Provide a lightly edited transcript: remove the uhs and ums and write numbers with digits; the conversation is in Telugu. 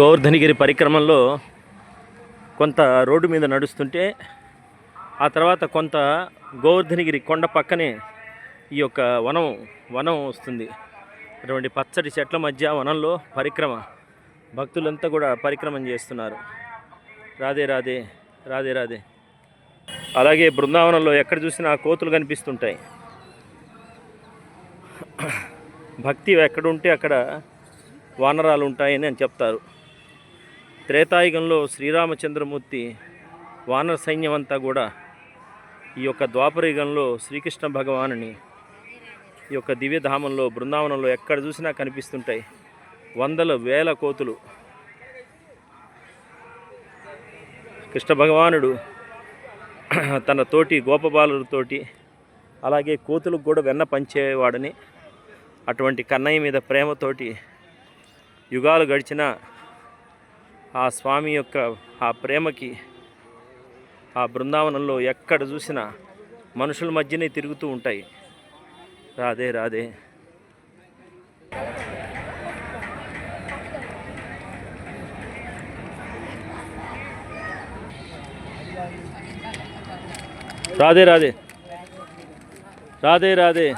గోవర్ధనగిరి పరిక్రమలో కొంత రోడ్డు మీద నడుస్తుంటే ఆ తర్వాత కొంత గోవర్ధనగిరి కొండ పక్కనే ఈ యొక్క వనం వస్తుంది. అటువంటి పచ్చటి చెట్ల మధ్య వనంలో పరిక్రమ భక్తులంతా కూడా పరిక్రమం చేస్తున్నారు. రాధే రాధే రాధే రాధే. అలాగే బృందావనంలో ఎక్కడ చూసినా కోతులు కనిపిస్తుంటాయి. భక్తి ఎక్కడుంటే అక్కడ వానరాలు ఉంటాయని అని చెప్తారు. త్రేతాయుగంలో శ్రీరామచంద్రమూర్తి వానర సైన్యం అంతా కూడా ఈ యొక్క ద్వాపరయుగంలో శ్రీకృష్ణ భగవానుని ఈ యొక్క దివ్యధామంలో బృందావనంలో ఎక్కడ చూసినా కనిపిస్తుంటాయి. వందల వేల కోతులు. కృష్ణ భగవానుడు తన తోటి గోపబాలులతోటి అలాగే కోతులకు కూడా వెన్న పంచేవాడని, అటువంటి కన్నయ్య మీద ప్రేమతోటి యుగాలు గడిచిన ఆ స్వామి యొక్క ఆ ప్రేమకి ఆ బృందావనంలో ఎక్కడ చూసినా మనుషుల మధ్యనే తిరుగుతూ ఉంటాయి. రాధే రాధే. రాధే రాధే రాధే రాధే.